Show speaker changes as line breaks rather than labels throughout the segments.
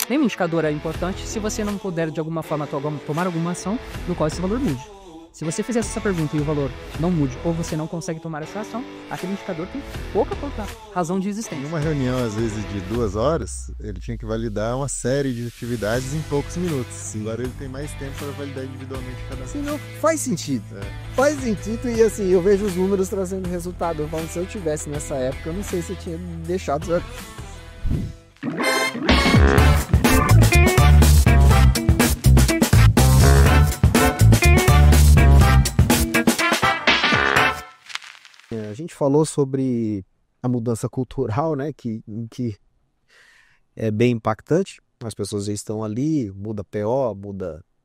Nenhum indicador é importante se você não puder, de alguma forma, tomar alguma ação no qual esse valor mude. Se você fizer essa pergunta e o valor não mude, ou você não consegue tomar essa ação, aquele indicador tem pouca razão de existência.
Em uma reunião, às vezes, de 2 horas, ele tinha que validar uma série de atividades em poucos minutos. Agora ele tem mais tempo para validar individualmente cada
Sim, não, faz sentido. Faz sentido e assim, eu vejo os números trazendo resultado. Eu falo, se eu tivesse nessa época, eu não sei se eu tinha deixado... A gente falou sobre a mudança cultural, né, que é bem impactante. As pessoas já estão ali, muda PO,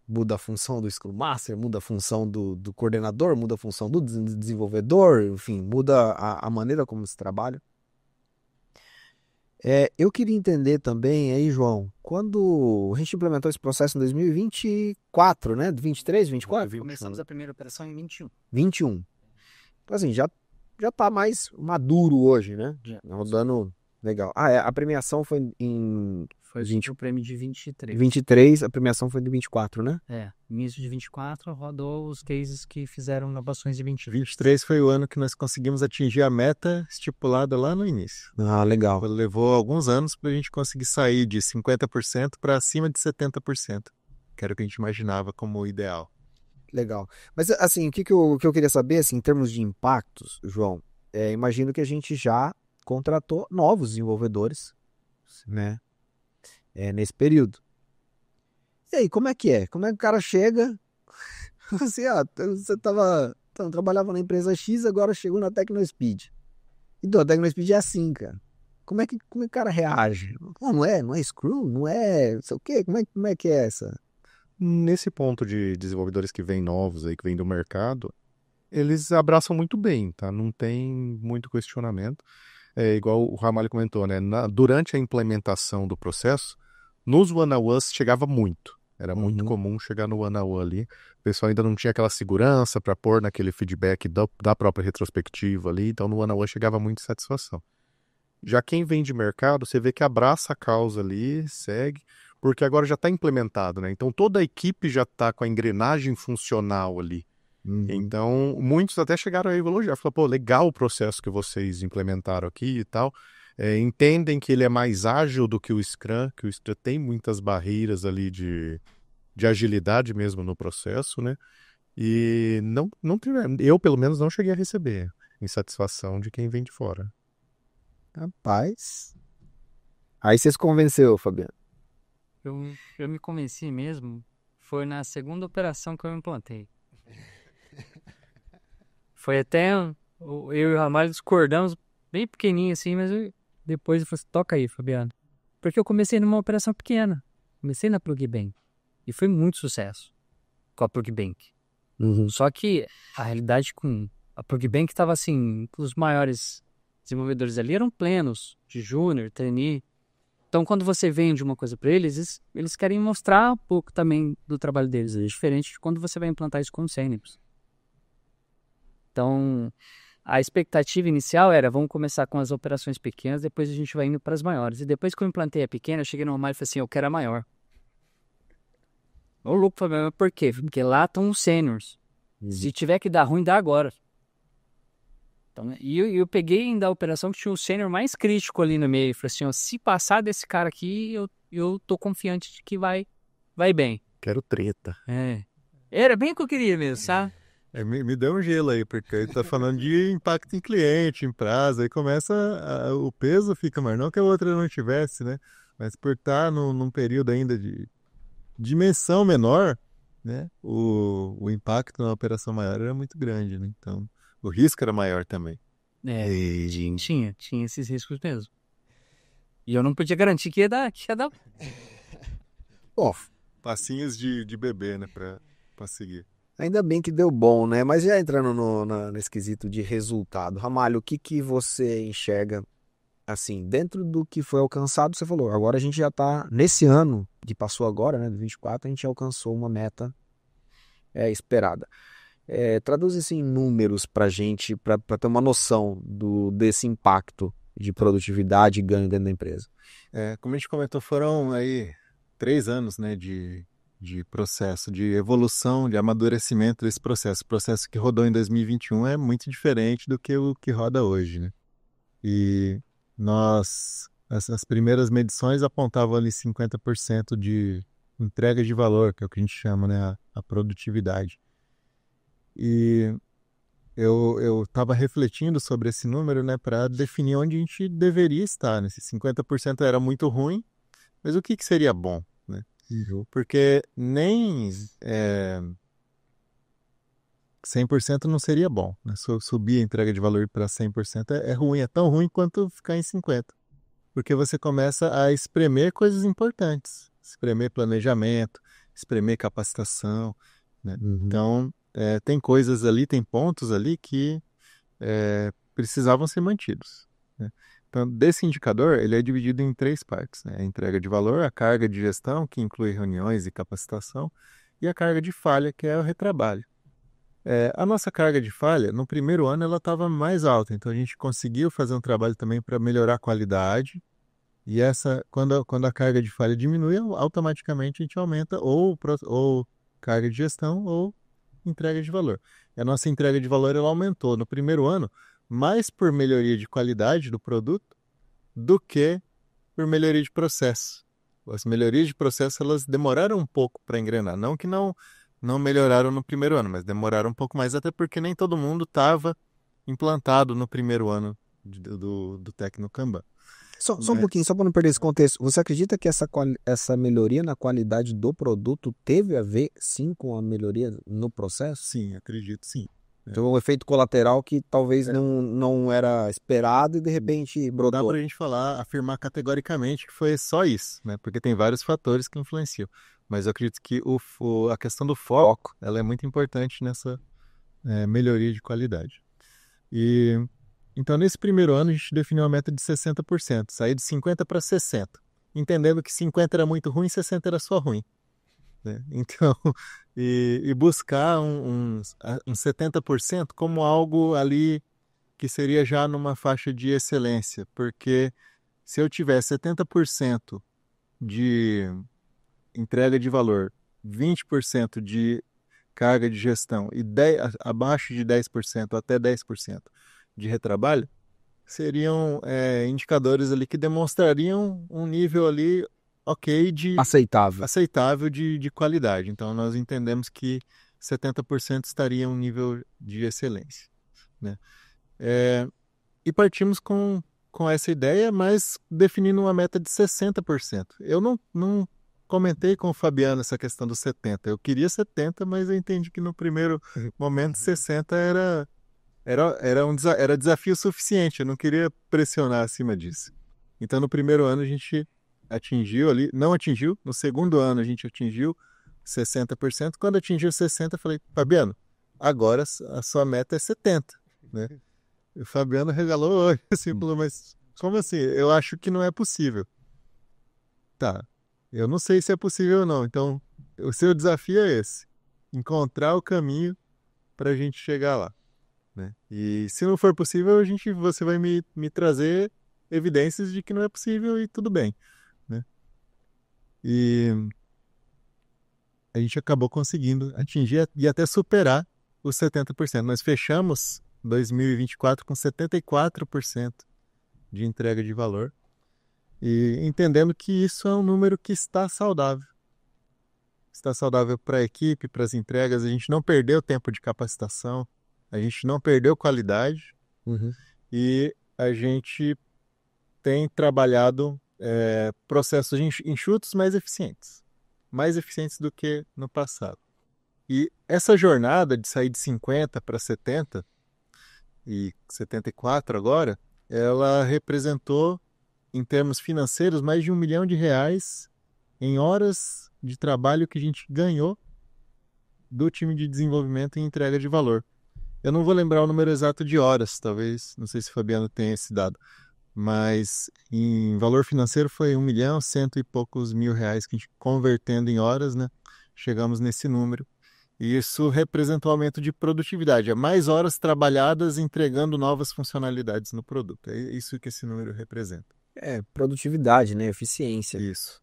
muda a função do Scrum Master, muda a função do coordenador, muda a função do desenvolvedor, enfim, muda a maneira como se trabalha. Eu queria entender também, aí, João, quando a gente implementou esse processo em 2024, né? 23, 24?
Começamos a primeira operação em 21.
21. Então, assim, já tá mais maduro hoje, né?
Já.
Rodando legal. A premiação foi em...
Foi o prêmio de 23.
23, a premiação foi de 24, né?
Início de 24, rodou os cases que fizeram inovações de 23.
23 foi o ano que nós conseguimos atingir a meta estipulada lá no início.
Ah, legal.
Levou alguns anos para a gente conseguir sair de 50% para acima de 70%, que era o que a gente imaginava como o ideal.
Legal. Mas, assim, o que eu queria saber, assim, em termos de impactos, João, imagino que a gente já contratou novos desenvolvedores, né? Nesse período. E aí, como é que é? Como é que o cara chega, assim, você trabalhava na empresa X, agora chegou na Tecnospeed. Então, a Tecnospeed é assim, cara. Como é que o cara reage? Não é Scrum? Não é, não sei o quê? Como é que é essa?
Nesse ponto de desenvolvedores que vêm novos aí, que vêm do mercado, eles abraçam muito bem, tá? Não tem muito questionamento. Igual o Ramalho comentou, né? Durante a implementação do processo, nos one-on-ones chegava muito. Era muito comum chegar no one-on-one ali. O pessoal ainda não tinha aquela segurança para pôr naquele feedback da própria retrospectiva ali. Então, no one-on-one chegava muito satisfação. Já quem vem de mercado, você vê que abraça a causa ali, segue, porque agora já está implementado, né? Então, toda a equipe já está com a engrenagem funcional ali. Então, muitos até chegaram a elogiar. Falaram, pô, legal o processo que vocês implementaram aqui e tal. Entendem que ele é mais ágil do que o Scrum tem muitas barreiras ali de agilidade mesmo no processo, né? E não tiveram, eu pelo menos não cheguei a receber insatisfação de quem vem de fora.
Rapaz. Aí você se convenceu, Fabiano?
Eu me convenci mesmo, foi na segunda operação que eu implantei. Foi até, eu e o Ramalho discordamos bem pequenininho assim, mas depois eu falei assim, toca aí, Fabiano. Porque eu comecei numa operação pequena, comecei na PlugBank e foi muito sucesso com a PlugBank. Só que a realidade com a PlugBank estava assim, os maiores desenvolvedores ali eram plenos, de júnior, trainee. Então, quando você vende uma coisa para eles querem mostrar um pouco também do trabalho deles. É diferente de quando você vai implantar isso com sêniors. Então, a expectativa inicial era, vamos começar com as operações pequenas, depois a gente vai indo para as maiores. E depois que eu implantei a pequena, eu cheguei no Romário e falei assim, eu quero a maior. Ô louco, Fabiano, por quê? Porque lá estão os sêniors. Se tiver que dar ruim, dá agora. Então, e eu peguei ainda a operação que tinha o sênior mais crítico ali no meio. Falei assim, ó, se passar desse cara aqui, eu tô confiante de que vai bem.
Quero treta.
Era bem o que eu queria mesmo, sabe?
Me deu um gelo aí, porque ele tá falando de impacto em cliente, em prazo, aí começa, o peso fica maior, não que a outra não tivesse, né? Mas por estar num período ainda de dimensão menor, né? O impacto na operação maior era muito grande, né? Então, o risco era maior também.
Tinha esses riscos mesmo. E eu não podia garantir que ia dar.
Passinhos de bebê, né? Pra seguir.
Ainda bem que deu bom, né? Mas já entrando nesse quesito de resultado, Ramalho, o que você enxerga, assim, dentro do que foi alcançado, você falou, agora a gente já tá, nesse ano que passou agora, né, de 24, a gente alcançou uma meta esperada. Traduz isso em números pra gente, pra ter uma noção desse impacto de produtividade e ganho dentro da empresa.
Como a gente comentou, foram aí
3 anos, né, de processo, de evolução, de amadurecimento desse processo. O processo que rodou em 2021 é muito diferente do que o que roda hoje, né? E as primeiras medições apontavam ali 50% de entrega de valor, que é o que a gente chama, né, a produtividade. E eu estava refletindo sobre esse número, né, para definir onde a gente deveria estar, né? Esse 50% era muito ruim, mas o que seria bom, né? Porque nem 100% não seria bom, né? Subir a entrega de valor para 100% é ruim, é tão ruim quanto ficar em 50%. Porque você começa a espremer coisas importantes, espremer planejamento, espremer capacitação, né? Então, tem coisas ali, tem pontos ali que precisavam ser mantidos, né? Então, desse indicador, ele é dividido em 3 partes, né? A entrega de valor, a carga de gestão, que inclui reuniões e capacitação, e a carga de falha, que é o retrabalho. A nossa carga de falha, no primeiro ano, ela estava mais alta, então a gente conseguiu fazer um trabalho também para melhorar a qualidade, e quando a carga de falha diminui, automaticamente a gente aumenta ou carga de gestão ou entrega de valor. E a nossa entrega de valor ela aumentou no primeiro ano, mais por melhoria de qualidade do produto do que por melhoria de processo. As melhorias de processo elas demoraram um pouco para engrenar. Não que não melhoraram no primeiro ano, mas demoraram um pouco mais, até porque nem todo mundo estava implantado no primeiro ano do Tecno Kanban.
Só um pouquinho, só para não perder esse contexto. Você acredita que essa melhoria na qualidade do produto teve a ver, sim, com a melhoria no processo?
Sim, acredito, sim.
Então, um efeito colateral que talvez não era esperado e de repente brotou.
Dá para a gente afirmar categoricamente que foi só isso, né? Porque tem vários fatores que influenciam. Mas eu acredito que a questão do foco ela é muito importante nessa melhoria de qualidade. Então, nesse primeiro ano, a gente definiu uma meta de 60%, sair de 50% para 60%, entendendo que 50% era muito ruim e 60% era só ruim, né? Então, e buscar um 70% como algo ali que seria já numa faixa de excelência, porque se eu tiver 70% de entrega de valor, 20% de carga de gestão e abaixo de 10% até 10% de retrabalho, seriam indicadores ali que demonstrariam um nível ali aceitável de qualidade. Então, nós entendemos que 70% estaria um nível de excelência, né? E partimos com essa ideia, mas definindo uma meta de 60%. Eu não comentei com o Fabiano essa questão dos 70%. Eu queria 70%, mas eu entendi que no primeiro momento 60% era desafio suficiente. Eu não queria pressionar acima disso. Então, no primeiro ano a gente atingiu ali, não atingiu. No segundo ano a gente atingiu 60%. Quando atingiu 60%, eu falei, Fabiano, agora a sua meta é 70%, né? E o Fabiano regalou assim, falou, mas como assim? Eu acho que não é possível. Tá, eu não sei se é possível ou não. Então, o seu desafio é esse. Encontrar o caminho para a gente chegar lá, né? E se não for possível, você vai me trazer evidências de que não é possível e tudo bem, né? E a gente acabou conseguindo atingir e até superar os 70%. Nós fechamos 2024 com 74% de entrega de valor e entendendo que isso é um número que está saudável. Está saudável para a equipe, para as entregas. A gente não perdeu tempo de capacitação, a gente não perdeu qualidade e a gente tem trabalhado processos enxutos, mais eficientes do que no passado. E essa jornada de sair de 50 para 70 e 74 agora, ela representou, em termos financeiros, mais de R$1 milhão em horas de trabalho que a gente ganhou do time de desenvolvimento e entrega de valor. Eu não vou lembrar o número exato de horas, talvez, não sei se o Fabiano tem esse dado, mas em valor financeiro foi 1 milhão, cento e poucos mil reais que a gente convertendo em horas, né? Chegamos nesse número. E isso representa um aumento de produtividade, é mais horas trabalhadas entregando novas funcionalidades no produto. É isso que esse número representa.
Produtividade, né? Eficiência.
Isso.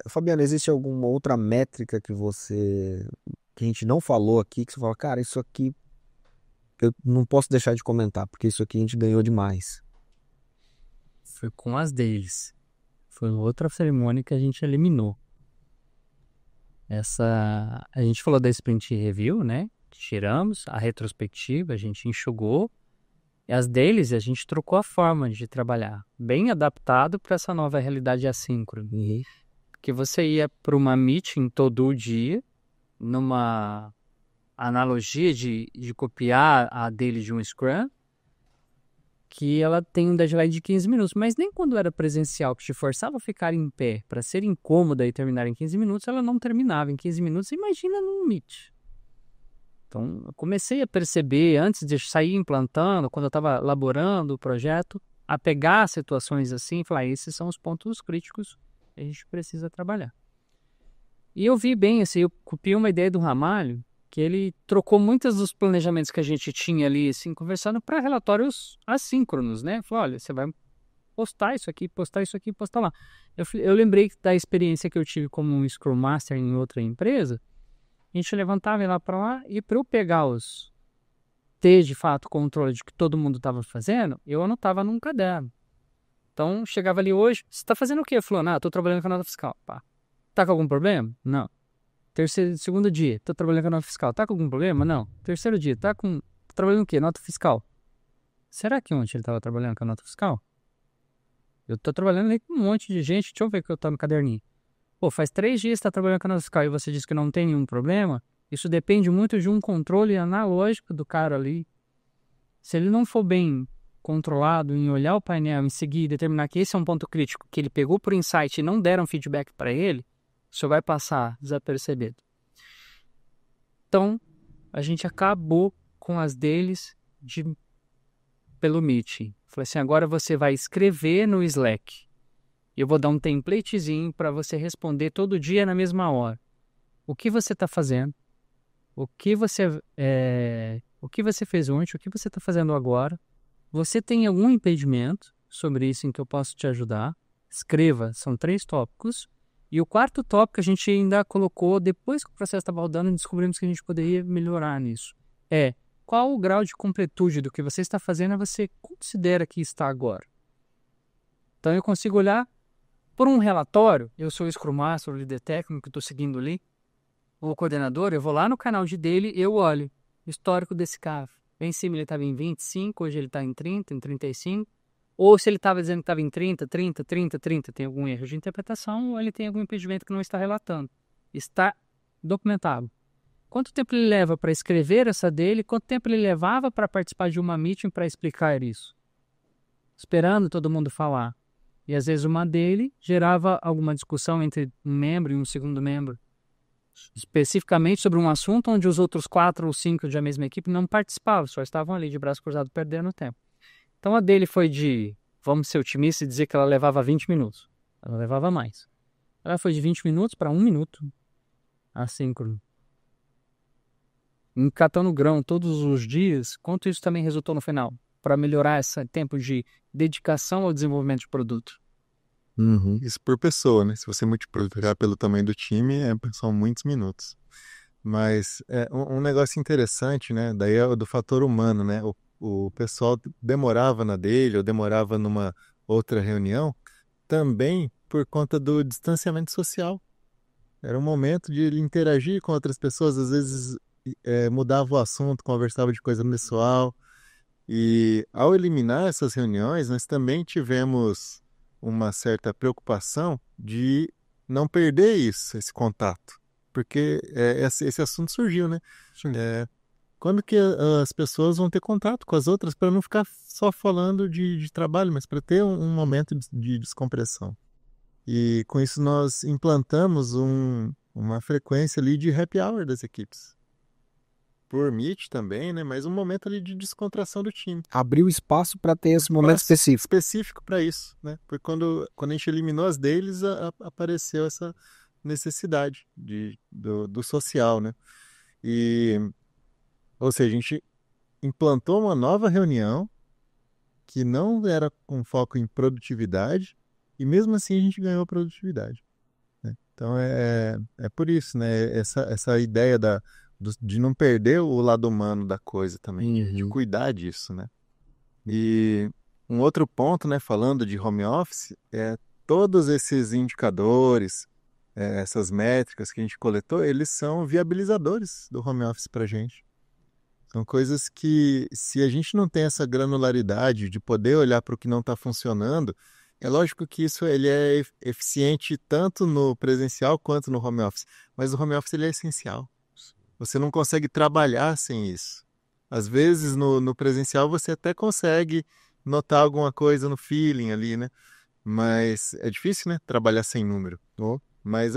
Fabiano, existe alguma outra métrica que a gente não falou aqui, que você fala, cara, isso aqui eu não posso deixar de comentar, porque isso aqui a gente ganhou demais.
Foi com as deles. Foi outra cerimônia que a gente eliminou. A gente falou da sprint review, né? Tiramos a retrospectiva, a gente enxugou. E as deles, a gente trocou a forma de trabalhar, bem adaptado para essa nova realidade assíncrona. Porque você ia para uma meeting todo o dia, numa analogia de copiar a dele de um Scrum, que ela tem um deadline de 15 minutos. Mas nem quando era presencial, que te forçava a ficar em pé para ser incômoda e terminar em 15 minutos, ela não terminava em 15 minutos. Imagina num Meet. Então, eu comecei a perceber, antes de sair implantando, quando eu estava elaborando o projeto, a pegar situações assim e falar, esses são os pontos críticos que a gente precisa trabalhar. E eu vi bem, assim, eu copiei uma ideia do Ramalho, que ele trocou muitos dos planejamentos que a gente tinha ali, assim, conversando para relatórios assíncronos, né? Falou, olha, você vai postar isso aqui, postar lá. Eu lembrei da experiência que eu tive como um Scrum Master em outra empresa. A gente levantava e lá para lá, e para eu pegar ter de fato controle de que todo mundo estava fazendo, eu anotava num caderno. Então, chegava ali hoje, você está fazendo o quê? Falou, estou trabalhando com a nota fiscal. Pá. Tá com algum problema? Não. Segundo dia, tô trabalhando com a nota fiscal. Tá com algum problema? Não. Terceiro dia, tô trabalhando o quê? Nota fiscal. Será que ontem ele estava trabalhando com a nota fiscal? Eu tô trabalhando ali com um monte de gente, deixa eu ver o que eu tô no caderninho. Pô, faz 3 dias que está trabalhando com a nota fiscal e você diz que não tem nenhum problema, isso depende muito de um controle analógico do cara ali. Se ele não for bem controlado em olhar o painel, em seguir e determinar que esse é um ponto crítico, que ele pegou por insight e não deram feedback para ele, isso vai passar desapercebido. Então, a gente acabou com as deles pelo Meet. Falei assim, agora você vai escrever no Slack. Eu vou dar um templatezinho para você responder todo dia na mesma hora. O que você está fazendo? O que você fez ontem? O que você está fazendo agora? Você tem algum impedimento sobre isso em que eu posso te ajudar? Escreva, são 3 tópicos. E o 4º tópico a gente ainda colocou, depois que o processo estava rodando, descobrimos que a gente poderia melhorar nisso. Qual o grau de completude do que você está fazendo você considera que está agora? Então eu consigo olhar por um relatório, eu sou o Scrum Master, o líder técnico que estou seguindo ali, o coordenador, eu vou lá no canal dele, eu olho o histórico desse cara. Bem em cima ele estava em 25, hoje ele está em 30, em 35. Ou se ele estava dizendo que estava em 30, tem algum erro de interpretação ou ele tem algum impedimento que não está relatando. Está documentado. Quanto tempo ele leva para escrever essa dele? Quanto tempo ele levava para participar de uma meeting para explicar isso? Esperando todo mundo falar. E às vezes uma dele gerava alguma discussão entre um membro e um segundo membro. Especificamente sobre um assunto onde os outros 4 ou 5 da mesma equipe não participavam, só estavam ali de braço cruzado perdendo tempo. Então a dele foi vamos ser otimistas e dizer que ela levava 20 minutos. Ela levava mais. Ela foi de 20 minutos para 1 minuto. Assíncrono. Encatando grão todos os dias, quanto isso também resultou no final? Para melhorar esse tempo de dedicação ao desenvolvimento de produto.
Isso por pessoa, né? Se você multiplicar pelo tamanho do time, são muitos minutos. Mas um negócio interessante, né? Daí é do fator humano, né? O pessoal demorava na dele ou demorava numa outra reunião também por conta do distanciamento social. Era um momento de ele interagir com outras pessoas, às vezes mudava o assunto, conversava de coisa pessoal. E ao eliminar essas reuniões, nós também tivemos uma certa preocupação de não perder esse contato. Porque esse assunto surgiu, né? Quando que as pessoas vão ter contato com as outras para não ficar só falando de trabalho, mas para ter um momento de descompressão. E com isso nós implantamos uma frequência ali de happy hour das equipes. Por Meet também, né? Mas um momento ali de descontração do time.
Abriu espaço para ter esse momento específico.
Específico para isso, né? Porque quando a gente eliminou as deles, apareceu essa necessidade do social, né? Ou seja, a gente implantou uma nova reunião que não era com foco em produtividade e mesmo assim a gente ganhou produtividade. né? Então é por isso, né? Essa ideia de não perder o lado humano da coisa também, de cuidar disso, né? E um outro ponto, né, falando de home office, todos esses indicadores, essas métricas que a gente coletou, eles são viabilizadores do home office para a gente. São coisas que, se a gente não tem essa granularidade de poder olhar para o que não está funcionando, é lógico que isso ele é eficiente tanto no presencial quanto no home office, mas o home office ele é essencial. Você não consegue trabalhar sem isso. Às vezes no presencial você até consegue notar alguma coisa no feeling ali, né? Mas é difícil, né? Trabalhar sem número. Mas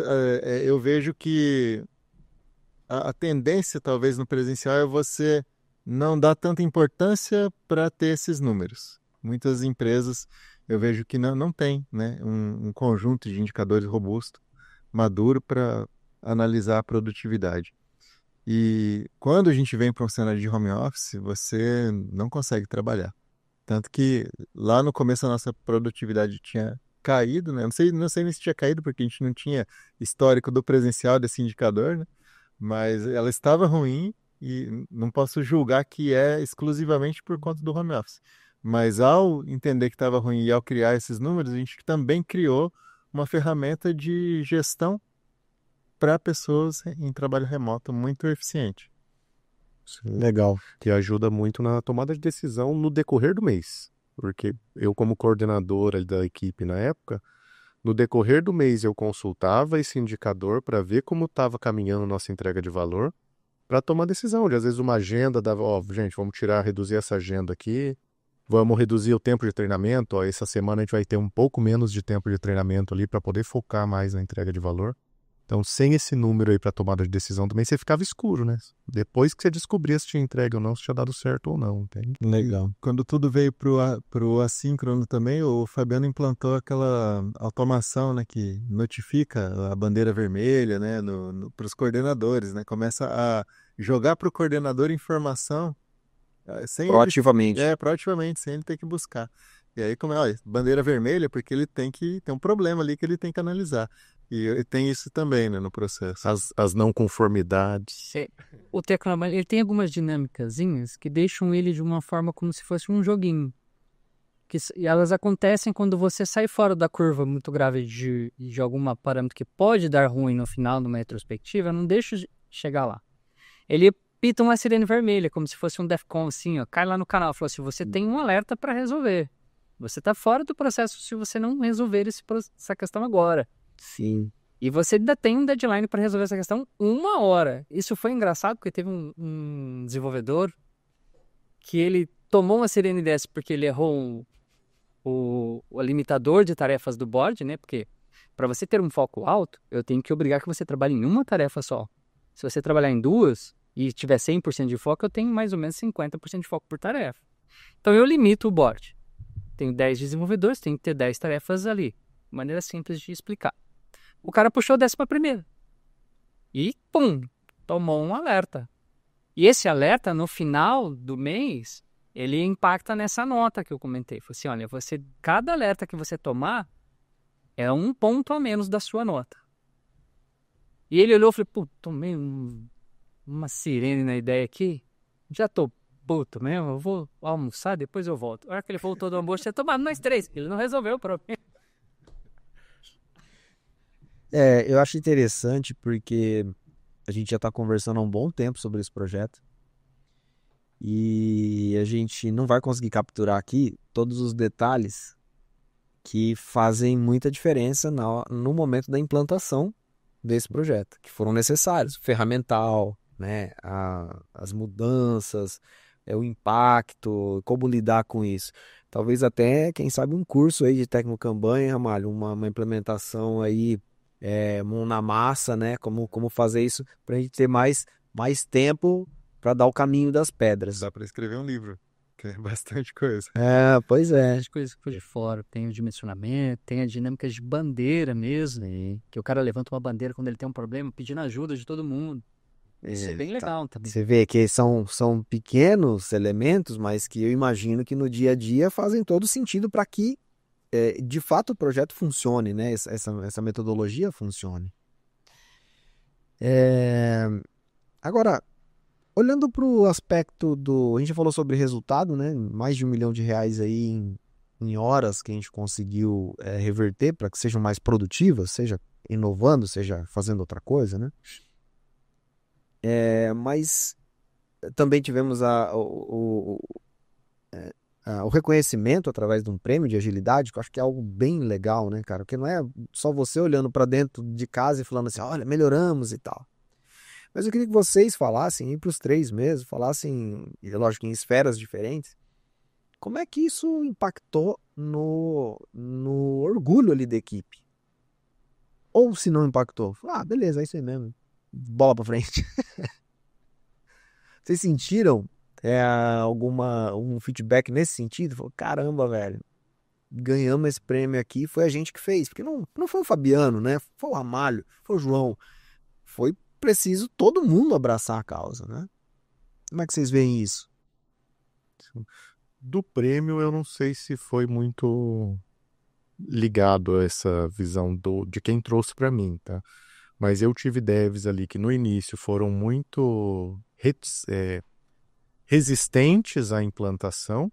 eu vejo que a tendência, talvez, no presencial é você não dar tanta importância para ter esses números. Muitas empresas, eu vejo que não tem, né, um conjunto de indicadores robusto, maduro para analisar a produtividade. E quando a gente vem para um cenário de home office, você não consegue trabalhar. Tanto que lá no começo a nossa produtividade tinha caído, né? Não sei nem se tinha caído, porque a gente não tinha histórico do presencial desse indicador, né? Mas ela estava ruim e não posso julgar que é exclusivamente por conta do home office. Mas ao entender que estava ruim e ao criar esses números, a gente também criou uma ferramenta de gestão para pessoas em trabalho remoto muito eficiente.
Legal.
Que ajuda muito na tomada de decisão no decorrer do mês. Porque eu, como coordenador ali da equipe na época, no decorrer do mês eu consultava esse indicador para ver como estava caminhando a nossa entrega de valor, para tomar decisão. Às vezes uma agenda dava, gente, vamos reduzir essa agenda aqui, vamos reduzir o tempo de treinamento, essa semana a gente vai ter um pouco menos de tempo de treinamento ali para poder focar mais na entrega de valor. Então, sem esse número aí para tomada de decisão também, você ficava escuro, né? Depois que você descobria se tinha entregue ou não, se tinha dado certo ou não, entende?
Legal.
Quando tudo veio pro assíncrono também, o Fabiano implantou aquela automação, né, que notifica a bandeira vermelha, né, para os coordenadores, né? Começa a jogar para o coordenador informação sem
Proativamente.
proativamente, sem ele ter que buscar. E aí, bandeira vermelha, porque ele tem um problema ali que ele tem que analisar. E tem isso também, né, no processo.
As não conformidades.
O Tecnoban, ele tem algumas dinâmicazinhas que deixam ele de uma forma como se fosse um joguinho. E elas acontecem quando você sai fora da curva muito grave de algum parâmetro que pode dar ruim no final, numa retrospectiva, não deixa de chegar lá. Ele pita uma sirene vermelha, como se fosse um DEFCON, assim, ó, cai lá no canal, falou assim, você tem um alerta para resolver. Você está fora do processo se você não resolver essa questão agora.
Sim.
E você ainda tem um deadline para resolver essa questão 1 hora. Isso foi engraçado porque teve um desenvolvedor que ele tomou uma sirene dessa porque ele errou o limitador de tarefas do board, né? Porque para você ter um foco alto, eu tenho que obrigar que você trabalhe em uma tarefa só. Se você trabalhar em duas e tiver 100% de foco, eu tenho mais ou menos 50% de foco por tarefa. Então eu limito o board. Tenho 10 desenvolvedores, tenho que ter 10 tarefas ali. Maneira simples de explicar. O cara puxou a 11ª. E, pum, tomou um alerta. E esse alerta, no final do mês, ele impacta nessa nota que eu comentei. Falei assim, olha, cada alerta que você tomar é 1 ponto a menos da sua nota. E ele olhou e falou, pô, tomei uma sirene na ideia aqui. Já tô puto mesmo, eu vou almoçar, depois eu volto. A hora que ele voltou do almoço, tinha tomado nós 3. Ele não resolveu o problema.
Eu acho interessante porque a gente já está conversando há um bom tempo sobre esse projeto e a gente não vai conseguir capturar aqui todos os detalhes que fazem muita diferença no momento da implantação desse projeto, que foram necessários, ferramental, né, as mudanças, o impacto, como lidar com isso. Talvez até, quem sabe, um curso aí de Tecnokanban, hein, Ramalho, uma implementação aí mão na massa, né? Como fazer isso para a gente ter mais tempo para dar o caminho das pedras.
Dá para escrever um livro, que é bastante coisa.
Pois é.
As coisas que ficam de fora, tem o dimensionamento, tem a dinâmica de bandeira mesmo, que o cara levanta uma bandeira quando ele tem um problema, pedindo ajuda de todo mundo. Isso é bem legal também.
Você vê que são pequenos elementos, mas que eu imagino que no dia a dia fazem todo sentido para que de fato o projeto funcione, né? Essa metodologia funcione. Agora, olhando para o aspecto a gente já falou sobre resultado, né? Mais de R$ 1 milhão aí em horas que a gente conseguiu reverter para que sejam mais produtivas, seja inovando, seja fazendo outra coisa, né? Mas também tivemos o reconhecimento através de um prêmio de agilidade, que eu acho que é algo bem legal, né, cara? Porque não é só você olhando para dentro de casa e falando assim, olha, melhoramos e tal. Mas eu queria que vocês falassem, e para os três mesmo, falassem, lógico, em esferas diferentes, como é que isso impactou no orgulho ali da equipe? Ou se não impactou? Beleza, é isso aí mesmo. Bola para frente. Vocês sentiram um feedback nesse sentido? Falou, caramba, velho, ganhamos esse prêmio aqui, foi a gente que fez. Porque não foi o Fabiano, né? Foi o Ramalho, foi o João. Foi preciso todo mundo abraçar a causa, né? Como é que vocês veem isso?
Do prêmio, eu não sei se foi muito ligado a essa visão de quem trouxe para mim, tá? Mas eu tive devs ali que no início foram muito resistentes à implantação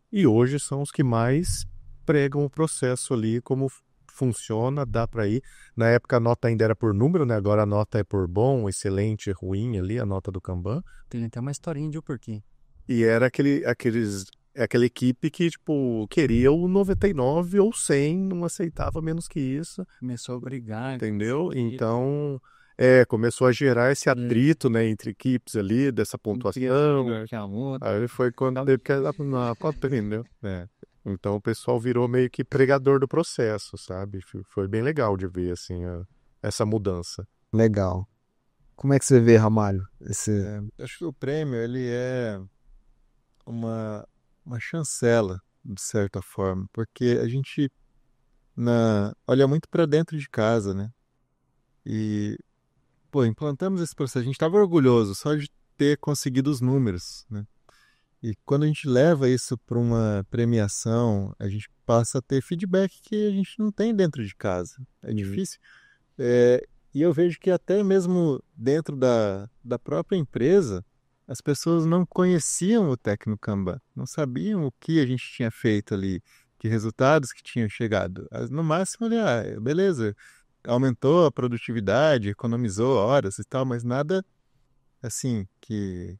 e hoje são os que mais pregam o processo ali, como funciona, dá para ir. Na época a nota ainda era por número, né? Agora a nota é por bom, excelente, ruim ali, a nota do Kanban.
Tem até uma historinha de o porquê.
E era aquela equipe que, tipo, queria o 99 ou 100, não aceitava menos que isso,
Começou a brigar.
entendeu? Então, começou a gerar esse atrito, né, entre equipes ali, dessa pontuação. Aí foi quando teve que na cota, entendeu? Então o pessoal virou meio que pregador do processo, sabe? Foi bem legal de ver, assim, essa mudança.
Legal. Como é que você vê, Ramalho?
Acho que o prêmio, ele é uma chancela, de certa forma, porque a gente olha muito para dentro de casa, né? E, pô, implantamos esse processo, a gente estava orgulhoso só de ter conseguido os números, né? E quando a gente leva isso para uma premiação, a gente passa a ter feedback que a gente não tem dentro de casa. É difícil. E eu vejo que até mesmo dentro da própria empresa, as pessoas não conheciam o técnico Kanban, não sabiam o que a gente tinha feito ali, que resultados que tinham chegado. No máximo, ali, beleza, aumentou a produtividade, economizou horas e tal, mas nada assim que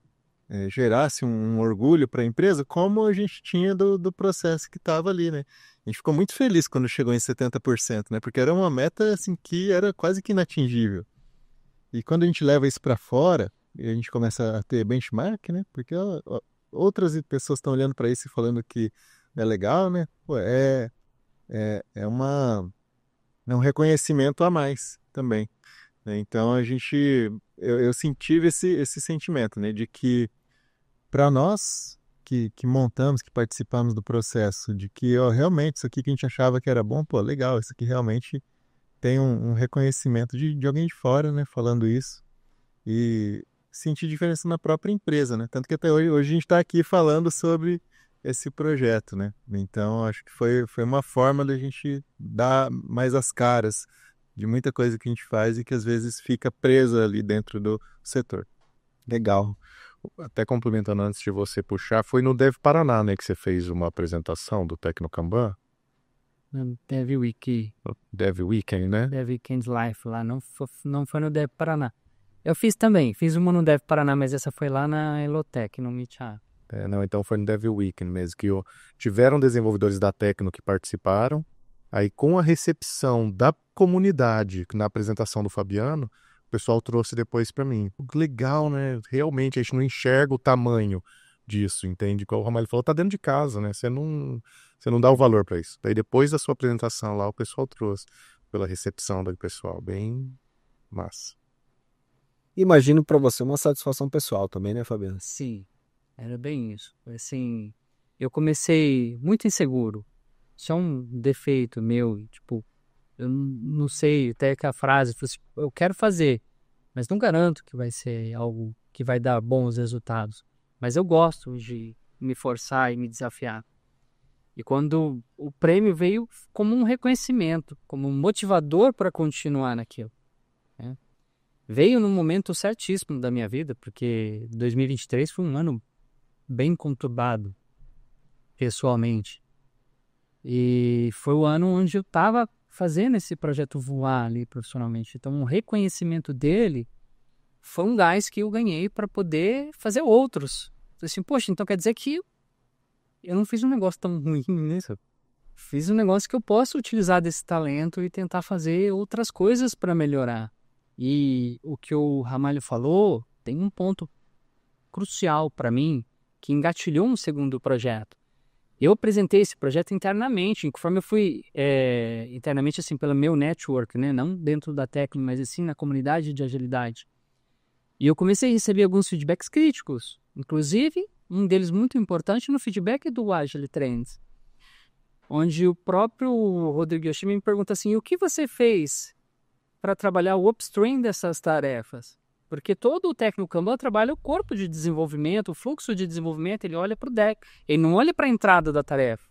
gerasse um orgulho para a empresa, como a gente tinha do processo que estava ali, né? A gente ficou muito feliz quando chegou em 70%, né? Porque era uma meta assim que era quase que inatingível. E quando a gente leva isso para fora, e a gente começa a ter benchmark, né? Porque outras pessoas estão olhando para isso e falando que é legal, né? Pô, é um reconhecimento a mais também, né? Então eu senti esse sentimento, né? De que para nós que montamos, que participamos do processo, de que realmente isso aqui que a gente achava que era bom, pô, legal, isso aqui realmente tem um reconhecimento de alguém de fora, né, falando isso, e sentir diferença na própria empresa, né? Tanto que até hoje a gente está aqui falando sobre esse projeto, né? Então acho que foi uma forma da gente dar mais as caras de muita coisa que a gente faz e que às vezes fica presa ali dentro do setor.
Legal.
Até complementando antes de você puxar, foi no Dev Paraná, né, que você fez uma apresentação do Tecnokanban?
Dev Week.
Dev Weekend, né?
Dev Weekend Life lá, não foi no Dev Paraná. Eu fiz também, fiz uma no Dev Paraná, mas essa foi lá na Elotec, no Meetup.
Não, então foi no Dev Weekend mesmo, que tiveram desenvolvedores da Tecno que participaram, aí com a recepção da comunidade na apresentação do Fabiano, o pessoal trouxe depois para mim. Legal, né? Realmente a gente não enxerga o tamanho disso, entende? Como o Ramalho falou, tá dentro de casa, né? Você não dá o valor para isso. Daí depois da sua apresentação lá, o pessoal trouxe pela recepção do pessoal, bem massa.
Imagino para você uma satisfação pessoal também, né, Fabiano?
Sim, era bem isso. Assim, eu comecei muito inseguro. Isso é um defeito meu, tipo, eu não sei até que a frase, eu quero fazer, mas não garanto que vai ser algo que vai dar bons resultados. Mas eu gosto de me forçar e me desafiar. E quando o prêmio veio como um reconhecimento, como um motivador para continuar naquilo, né? Veio no momento certíssimo da minha vida, porque 2023 foi um ano bem conturbado, pessoalmente. E foi o ano onde eu estava fazendo esse projeto voar ali profissionalmente. Então, o reconhecimento dele foi um gás que eu ganhei para poder fazer outros. Assim, poxa, então quer dizer que eu não fiz um negócio tão ruim, né? Fiz um negócio que eu posso utilizar desse talento e tentar fazer outras coisas para melhorar. E o que o Ramalho falou tem um ponto crucial para mim que engatilhou um segundo projeto. Eu apresentei esse projeto internamente, conforme eu fui internamente assim pelo meu network, né? Não dentro da técnica, mas assim na comunidade de agilidade. E eu comecei a receber alguns feedbacks críticos, inclusive um deles muito importante no feedback do Agile Trends, onde o próprio Rodrigo Yoshimi me pergunta assim, o que você fez para trabalhar o upstream dessas tarefas? Porque todo o técnico Kanban trabalha o corpo de desenvolvimento, o fluxo de desenvolvimento, ele olha para o deck, ele não olha para a entrada da tarefa.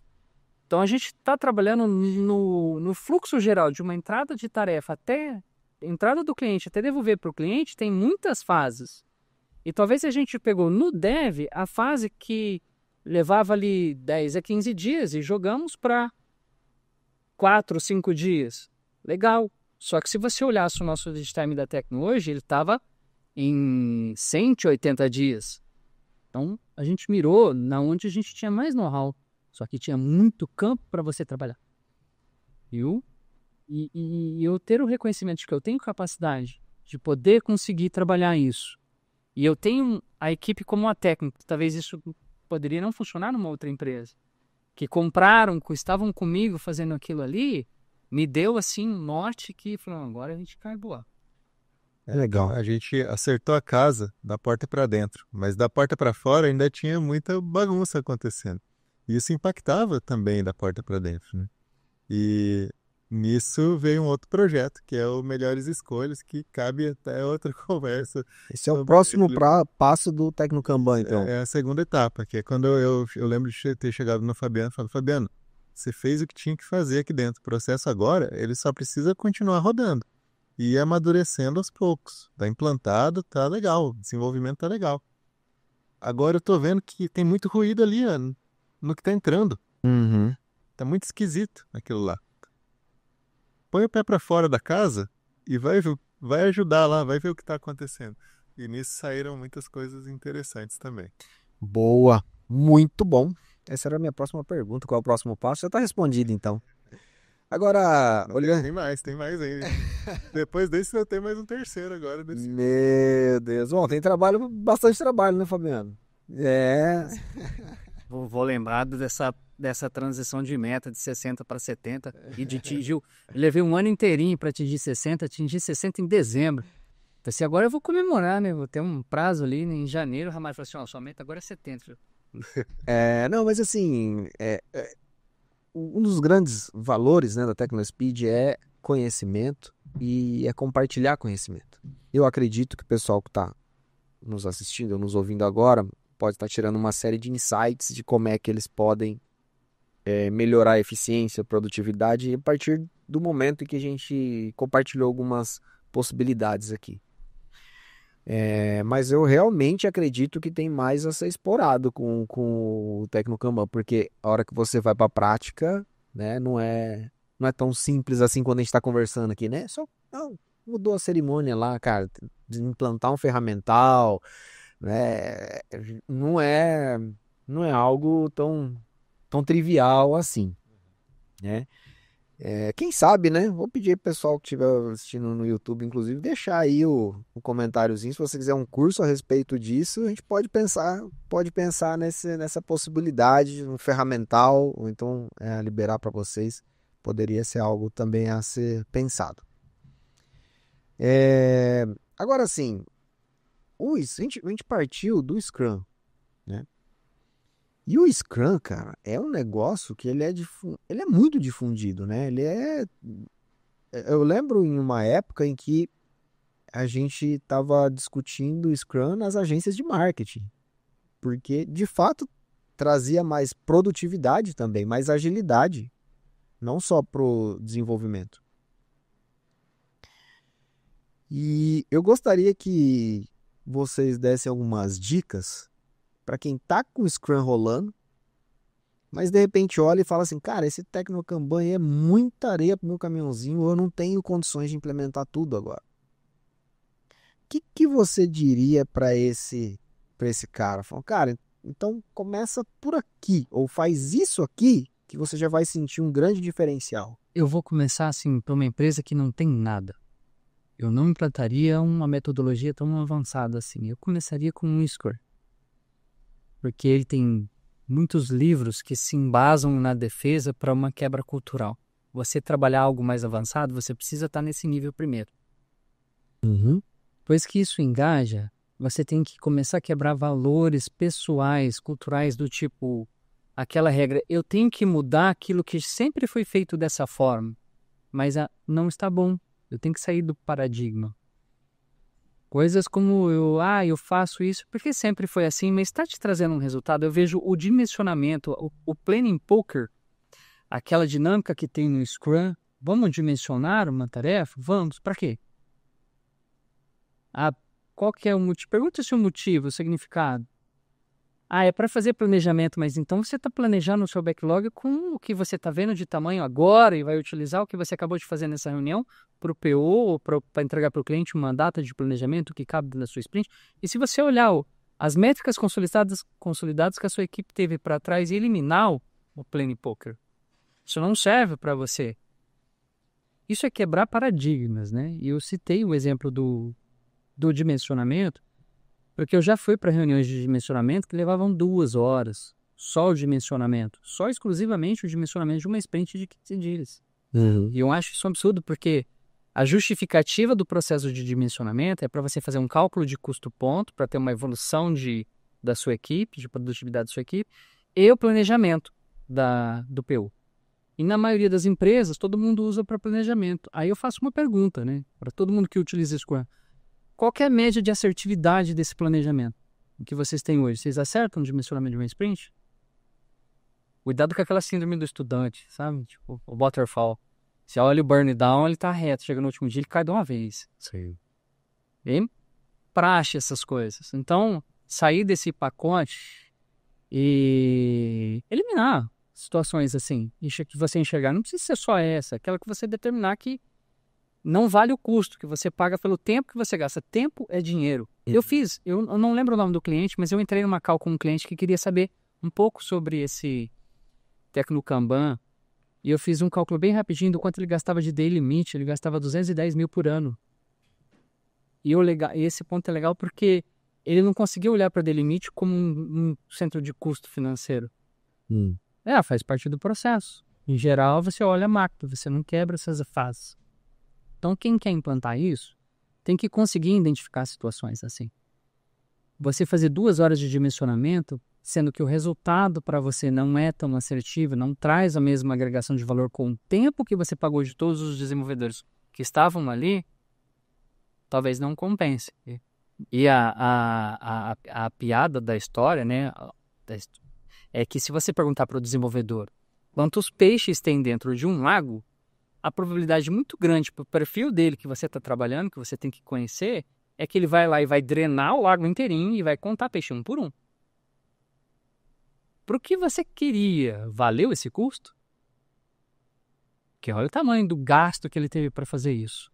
Então a gente está trabalhando no fluxo geral de uma entrada de tarefa até entrada do cliente, até devolver para o cliente, tem muitas fases. E talvez a gente pegou no dev a fase que levava ali 10 a 15 dias e jogamos para 4, 5 dias. Legal. Só que se você olhasse o nosso lead time da Tecno hoje, ele estava em 180 dias. Então, a gente mirou na onde a gente tinha mais know-how. Só que tinha muito campo para você trabalhar. Viu? E eu ter o reconhecimento de que eu tenho capacidade de poder conseguir trabalhar isso. E eu tenho a equipe como uma técnica. Talvez isso poderia não funcionar numa outra empresa. Que compraram, estavam comigo fazendo aquilo ali, me deu assim um norte que falou, agora a gente cai boa.
É legal.
A gente acertou a casa da porta para dentro, mas da porta para fora ainda tinha muita bagunça acontecendo. E isso impactava também da porta para dentro, né? E nisso veio um outro projeto, que é o Melhores Escolhas, que cabe até outra conversa.
Esse é o próximo passo do Tecno Kanban, então.
É a segunda etapa, que é quando eu lembro de ter chegado no Fabiano e falado, Fabiano, você fez o que tinha que fazer aqui dentro. O processo agora, ele só precisa continuar rodando. E ir amadurecendo aos poucos. Tá implantado, tá legal. O desenvolvimento tá legal. Agora eu tô vendo que tem muito ruído ali, ó, no que tá entrando.
Uhum.
Tá muito esquisito aquilo lá. Põe o pé pra fora da casa e vai ajudar lá, vai ver o que tá acontecendo. E nisso saíram muitas coisas interessantes também.
Boa. Muito bom. Essa era a minha próxima pergunta. Qual é o próximo passo? Já tá respondido, então. Agora, olhando...
Tem mais ainda. Depois desse eu tenho mais um terceiro agora.
Meu Deus. Bom, tem trabalho, bastante trabalho, né, Fabiano? É.
Vou lembrar dessa transição de meta de 60 para 70 e de atingir. Levei um ano inteirinho para atingir 60 em dezembro. Então, assim, agora eu vou comemorar, né? Vou ter um prazo ali em janeiro. O Ramalho falou assim: ó, sua meta agora é 70. Filho.
Não, mas assim, um dos grandes valores, né, da TecnoSpeed é conhecimento e é compartilhar conhecimento. Eu acredito que o pessoal que está nos assistindo ou nos ouvindo agora pode estar tirando uma série de insights de como é que eles podem melhorar a eficiência, a produtividade a partir do momento em que a gente compartilhou algumas possibilidades aqui. Mas eu realmente acredito que tem mais a ser explorado com o Tecno Kanban, porque a hora que você vai para a prática, né, não é tão simples assim quando a gente está conversando aqui, né? Só mudou a cerimônia lá, cara, de implantar um ferramental, né? Não é algo tão trivial assim, né? Quem sabe, né? Vou pedir pro pessoal que estiver assistindo no YouTube, inclusive, deixar aí o comentáriozinho. Se você quiser um curso a respeito disso, a gente pode pensar nessa possibilidade, um ferramental, ou então liberar para vocês. Poderia ser algo também a ser pensado. Agora sim, a gente partiu do Scrum, né? E o Scrum, cara, é um negócio que ele é muito difundido, né? Eu lembro em uma época em que a gente estava discutindo Scrum nas agências de marketing, porque de fato trazia mais produtividade também, mais agilidade, não só para o desenvolvimento. E eu gostaria que vocês dessem algumas dicas para quem está com o Scrum rolando, mas de repente olha e fala assim, cara, esse Tecnokanban é muita areia para o meu caminhãozinho, eu não tenho condições de implementar tudo agora. O que você diria para esse cara? Fala, cara, então começa por aqui, ou faz isso aqui, que você já vai sentir um grande diferencial.
Eu vou começar assim para uma empresa que não tem nada. Eu não implantaria uma metodologia tão avançada assim. Eu começaria com um Scrum. Porque ele tem muitos livros que se embasam na defesa para uma quebra cultural. Você trabalhar algo mais avançado, você precisa estar nesse nível primeiro. Depois que isso engaja, você tem que começar a quebrar valores pessoais, culturais, do tipo, aquela regra, eu tenho que mudar aquilo que sempre foi feito dessa forma, mas não está bom. Eu tenho que sair do paradigma. Coisas como eu faço isso porque sempre foi assim, mas está te trazendo um resultado. Eu vejo o dimensionamento, o planning poker, aquela dinâmica que tem no Scrum. Vamos dimensionar uma tarefa? Vamos. Para quê? Qual que é o motivo? Pergunta-se o motivo, o significado. É para fazer planejamento, mas então você está planejando o seu backlog com o que você está vendo de tamanho agora e vai utilizar o que você acabou de fazer nessa reunião para o PO ou para entregar para o cliente uma data de planejamento que cabe na sua sprint. E se você olhar as métricas consolidadas que a sua equipe teve para trás e eliminar o Planning Poker, isso não serve para você. Isso é quebrar paradigmas, né? E eu citei o exemplo do dimensionamento, porque eu já fui para reuniões de dimensionamento que levavam 2 horas, só o dimensionamento, só exclusivamente o dimensionamento de uma sprint de 15 dias. E eu acho isso um absurdo, porque a justificativa do processo de dimensionamento é para você fazer um cálculo de custo-ponto, para ter uma evolução da sua equipe, de produtividade da sua equipe, e o planejamento do PO. E na maioria das empresas, todo mundo usa para planejamento. Aí eu faço uma pergunta, né, para todo mundo que utiliza Scrum. Qual que é a média de assertividade desse planejamento que vocês têm hoje? Vocês acertam o dimensionamento de uma sprint? Cuidado com aquela síndrome do estudante, sabe? Tipo, o waterfall. Você olha o burn down, ele tá reto. Chega no último dia, ele cai de uma vez.
Sim.
Bem praxe essas coisas. Então, sair desse pacote e eliminar situações assim. Que você enxergar. Não precisa ser só essa. Aquela que você determinar que não vale o custo que você paga pelo tempo que você gasta. Tempo é dinheiro. Eu não lembro o nome do cliente, mas eu entrei numa call com um cliente que queria saber um pouco sobre esse Tecnokanban. E eu fiz um cálculo bem rapidinho do quanto ele gastava de day limit. Ele gastava 210 mil por ano. E esse ponto é legal porque ele não conseguiu olhar para day limit como um centro de custo financeiro. Faz parte do processo. Em geral, você olha a macro, você não quebra essas fases. Então, quem quer implantar isso, tem que conseguir identificar situações assim. Você fazer 2 horas de dimensionamento, sendo que o resultado para você não é tão assertivo, não traz a mesma agregação de valor com o tempo que você pagou de todos os desenvolvedores que estavam ali, talvez não compense. E a piada da história, né, é que se você perguntar para o desenvolvedor quantos peixes tem dentro de um lago, a probabilidade muito grande para o perfil dele que você está trabalhando, que você tem que conhecer, é que ele vai lá e vai drenar o lago inteirinho e vai contar peixe um por um. Para o que você queria, valeu esse custo? Porque olha o tamanho do gasto que ele teve para fazer isso,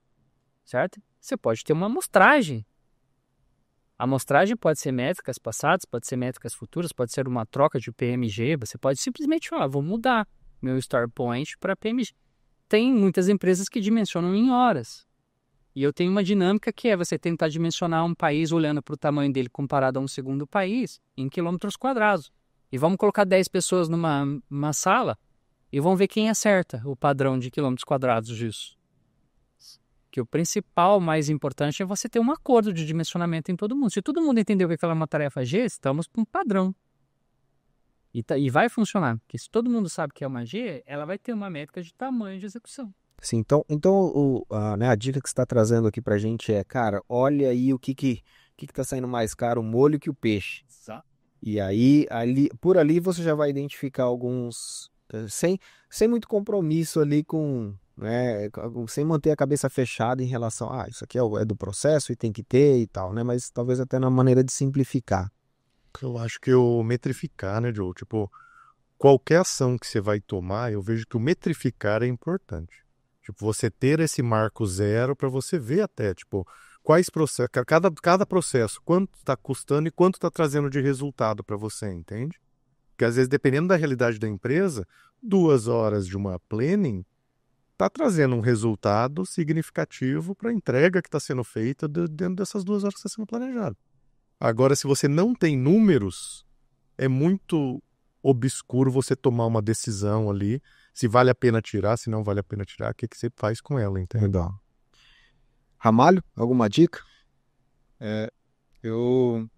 certo? Você pode ter uma amostragem. A amostragem pode ser métricas passadas, pode ser métricas futuras, pode ser uma troca de PMG, você pode simplesmente falar, vou mudar meu Star Point para PMG. Tem muitas empresas que dimensionam em horas. E eu tenho uma dinâmica que é você tentar dimensionar um país olhando para o tamanho dele comparado a um segundo país em quilômetros quadrados. E vamos colocar 10 pessoas numa sala e vamos ver quem acerta o padrão de quilômetros quadrados disso. Que o principal, mais importante, é você ter um acordo de dimensionamento em todo mundo. Se todo mundo entendeu que aquela é uma tarefa G, estamos com um padrão. E vai funcionar, porque se todo mundo sabe que é uma G, ela vai ter uma métrica de tamanho de execução.
Sim, então a dica que você está trazendo aqui pra gente é, cara, olha aí o que tá saindo mais caro, o molho que o peixe. E aí, por ali você já vai identificar alguns, sem muito compromisso ali com, né, sem manter a cabeça fechada em relação, isso aqui é do processo e tem que ter e tal, né? Mas talvez até na maneira de simplificar.
Eu acho que o metrificar, né, Joe? Tipo, qualquer ação que você vai tomar, eu vejo que o metrificar é importante. Tipo, você ter esse marco zero para você ver até, tipo, quais processos, cada processo, quanto está custando e quanto está trazendo de resultado para você, entende? Porque às vezes, dependendo da realidade da empresa, 2 horas de uma planning está trazendo um resultado significativo para a entrega que está sendo feita dentro dessas 2 horas que está sendo planejado. Agora, se você não tem números, é muito obscuro você tomar uma decisão ali, se vale a pena tirar, se não vale a pena tirar, o que você faz com ela, entende?
Legal. Ramalho, alguma dica?
Eu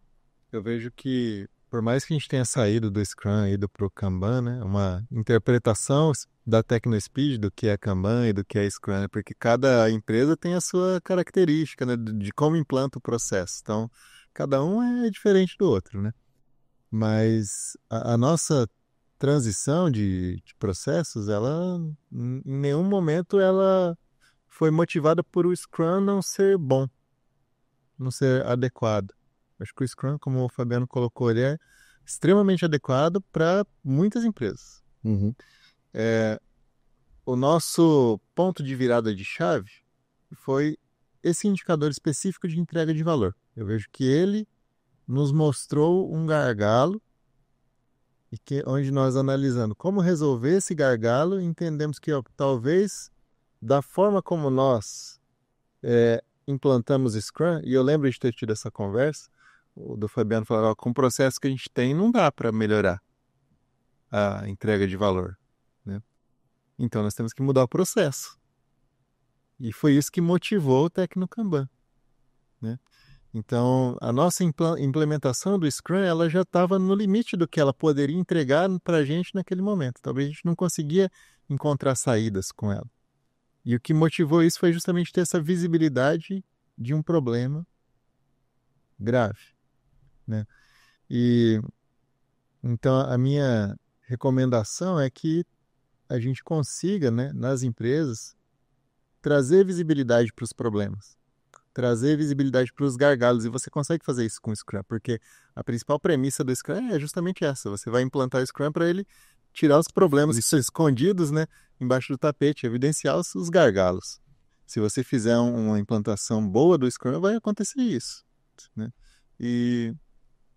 vejo que, por mais que a gente tenha saído do Scrum e ido para o Kanban, né, uma interpretação da TechnoSpeed do que é Kanban e do que é Scrum, né, porque cada empresa tem a sua característica, né, de como implanta o processo. Então, cada um é diferente do outro, né? Mas a nossa transição de processos, ela, em nenhum momento, ela foi motivada por o Scrum não ser bom, não ser adequado. Acho que o Scrum, como o Fabiano colocou, ele é extremamente adequado para muitas empresas.
Uhum.
O nosso ponto de virada de chave foi esse indicador específico de entrega de valor. Eu vejo que ele nos mostrou um gargalo e onde nós, analisando como resolver esse gargalo, entendemos que talvez da forma como nós implantamos Scrum, e eu lembro de ter tido essa conversa, o do Fabiano falou, com o processo que a gente tem, não dá para melhorar a entrega de valor, né? Então nós temos que mudar o processo. E foi isso que motivou o Tecno Kanban, né? Então, a nossa implementação do Scrum, ela já estava no limite do que ela poderia entregar para a gente naquele momento. Talvez a gente não conseguia encontrar saídas com ela. E o que motivou isso foi justamente ter essa visibilidade de um problema grave, né? E então a minha recomendação é que a gente consiga, né, nas empresas, trazer visibilidade para os problemas, trazer visibilidade para os gargalos, e você consegue fazer isso com o Scrum, porque a principal premissa do Scrum é justamente essa, você vai implantar o Scrum para ele tirar os problemas que estão escondidos, né, embaixo do tapete, evidenciar os gargalos. Se você fizer uma implantação boa do Scrum, vai acontecer isso, né? E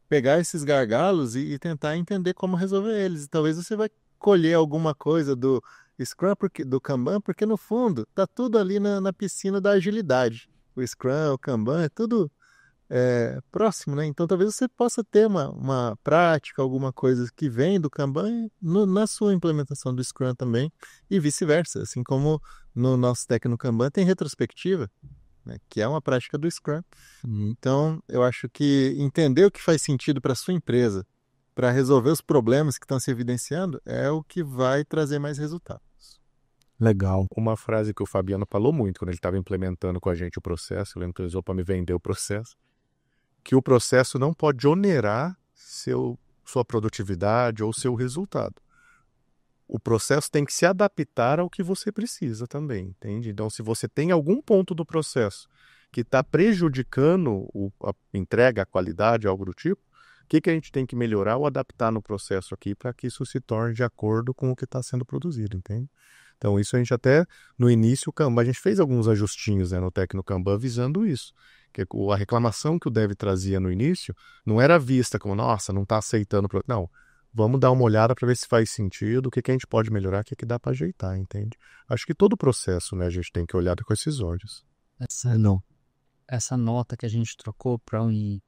pegar esses gargalos e tentar entender como resolver eles. E talvez você vai colher alguma coisa do Scrum, do Kanban, porque no fundo tá tudo ali na piscina da agilidade. O Scrum, o Kanban, é tudo próximo, né? Então talvez você possa ter uma prática, alguma coisa que vem do Kanban na sua implementação do Scrum também, e vice-versa. Assim como no nosso Tecno Kanban tem retrospectiva, né, que é uma prática do Scrum. Então, eu acho que entender o que faz sentido para a sua empresa, para resolver os problemas que estão se evidenciando, é o que vai trazer mais resultados.
Legal.
Uma frase que o Fabiano falou muito quando ele estava implementando com a gente o processo, eu lembro que ele usou para me vender o processo, que o processo não pode onerar sua produtividade ou seu resultado. O processo tem que se adaptar ao que você precisa também, entende? Então, se você tem algum ponto do processo que está prejudicando a entrega, a qualidade, algo do tipo, o que a gente tem que melhorar ou adaptar no processo aqui para que isso se torne de acordo com o que está sendo produzido, entende? Então, isso a gente até, no início, o Kanban, a gente fez alguns ajustinhos, né, no Tecno Kanban visando isso. Que a reclamação que o dev trazia no início não era vista como, nossa, não está aceitando. Não, vamos dar uma olhada para ver se faz sentido, o que a gente pode melhorar, o que dá para ajeitar, entende? Acho que todo o processo, né, a gente tem que olhar com esses olhos.
Essa nota que a gente trocou para um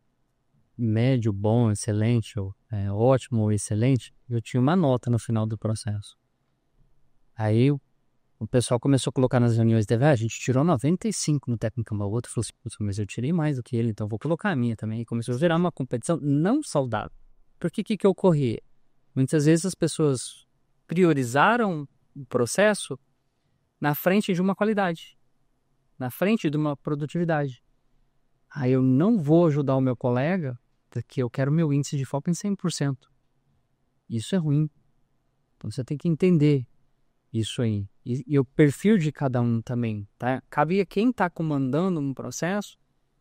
médio, bom, excelente, ou ótimo ou excelente, eu tinha uma nota no final do processo. Aí o pessoal começou a colocar nas reuniões de a gente tirou 95 no Tecno Kanban. O outro falou assim, mas eu tirei mais do que ele, então vou colocar a minha também. E começou a gerar uma competição não saudável. Porque o que ocorria? Muitas vezes as pessoas priorizaram o processo na frente de uma qualidade, na frente de uma produtividade. Aí eu não vou ajudar o meu colega que eu quero meu índice de foco em 100%. Isso é ruim. Então você tem que entender isso aí. E o perfil de cada um também, tá? Cabe a quem está comandando um processo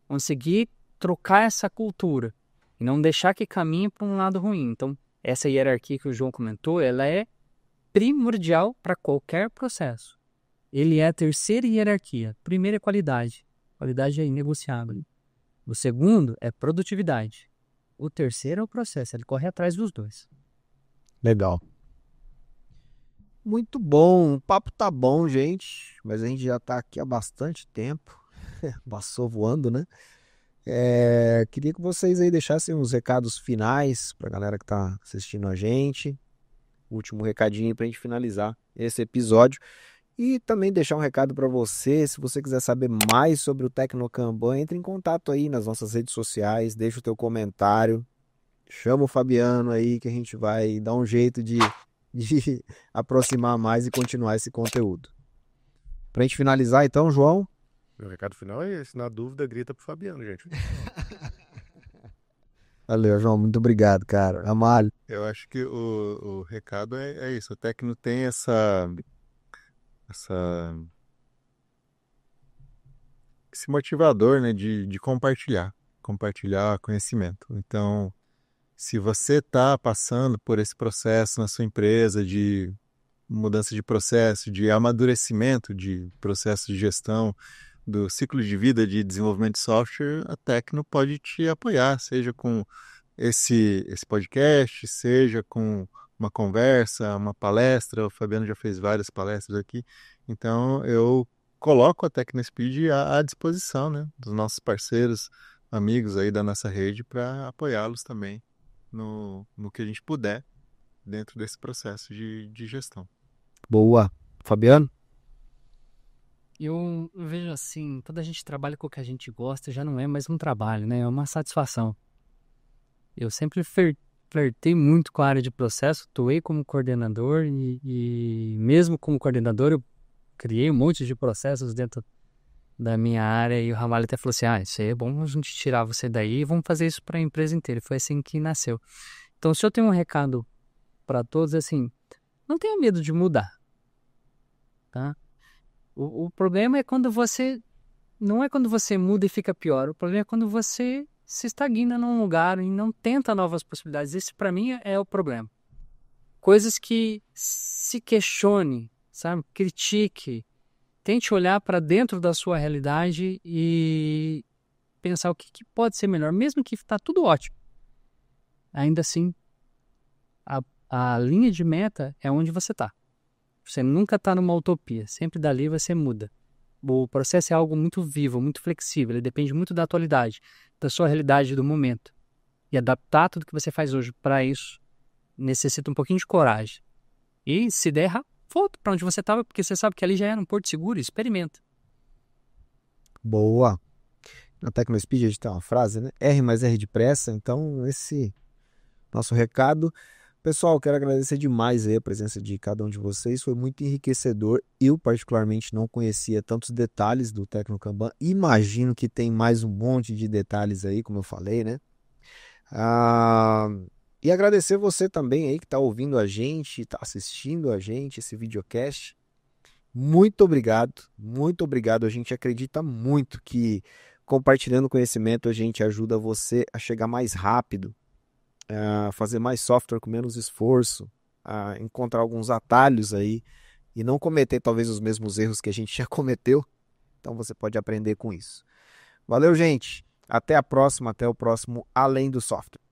conseguir trocar essa cultura e não deixar que caminhe para um lado ruim. Então, essa hierarquia que o João comentou, ela é primordial para qualquer processo. Ele é a terceira hierarquia. Primeiro é qualidade. Qualidade é inegociável. O segundo é produtividade. O terceiro é o processo. Ele corre atrás dos dois.
Legal. Muito bom. O papo tá bom, gente. Mas a gente já tá aqui há bastante tempo. Passou voando, né? Queria que vocês aí deixassem uns recados finais pra galera que tá assistindo a gente. Último recadinho pra gente finalizar esse episódio. E também deixar um recado para você, se você quiser saber mais sobre o Tecnokanban, entre em contato aí nas nossas redes sociais, deixa o teu comentário, chama o Fabiano aí que a gente vai dar um jeito de aproximar mais e continuar esse conteúdo. Pra gente finalizar então, João.
Meu recado final é esse, na dúvida grita pro Fabiano, gente.
Valeu, João, muito obrigado, cara. Amália.
Eu acho que o recado é isso. O Tecno tem esse motivador, né, de compartilhar conhecimento. Então, se você está passando por esse processo na sua empresa de mudança de processo, de amadurecimento de processo de gestão, do ciclo de vida de desenvolvimento de software, a Tecno pode te apoiar, seja com esse podcast, seja com uma conversa, uma palestra. O Fabiano já fez várias palestras aqui. Então, eu coloco a TecnoSpeed à disposição, né, dos nossos parceiros, amigos aí da nossa rede, para apoiá-los também no que a gente puder dentro desse processo de gestão.
Boa. Fabiano?
Eu vejo assim, quando a gente trabalha com o que a gente gosta, já não é mais um trabalho, né? É uma satisfação. Eu sempre flertei muito com a área de processo, atuei como coordenador e mesmo como coordenador eu criei um monte de processos dentro da minha área e o Ramalho até falou assim, isso aí é bom a gente tirar você daí e vamos fazer isso para a empresa inteira. Foi assim que nasceu. Então, se eu tenho um recado para todos, assim, não tenha medo de mudar, tá? O problema é quando você... Não é quando você muda e fica pior. O problema é quando você se estagna num lugar e não tenta novas possibilidades. Esse, para mim, é o problema. Coisas que se questione, sabe? Critique. Tente olhar para dentro da sua realidade e pensar o que pode ser melhor. Mesmo que está tudo ótimo. Ainda assim, a linha de meta é onde você está. Você nunca está numa utopia. Sempre dali você muda. O processo é algo muito vivo, muito flexível. Ele depende muito da atualidade, da sua realidade do momento. E adaptar tudo que você faz hoje para isso necessita um pouquinho de coragem. E se der errado, volta para onde você estava, porque você sabe que ali já era um porto seguro. Experimenta.
Boa. Na TecnoSpeed a gente tem uma frase, né? R mais R depressa. Então, esse nosso recado. Pessoal, quero agradecer demais aí a presença de cada um de vocês, foi muito enriquecedor. Eu particularmente não conhecia tantos detalhes do Tecnokanban, imagino que tem mais um monte de detalhes aí, como eu falei, né? E agradecer você também aí que está ouvindo a gente, está assistindo a gente, esse videocast. Muito obrigado. A gente acredita muito que compartilhando conhecimento a gente ajuda você a chegar mais rápido, a fazer mais software com menos esforço, a encontrar alguns atalhos aí e não cometer talvez os mesmos erros que a gente já cometeu. Então você pode aprender com isso. Valeu, gente. Até a próxima, até o próximo Além do Software.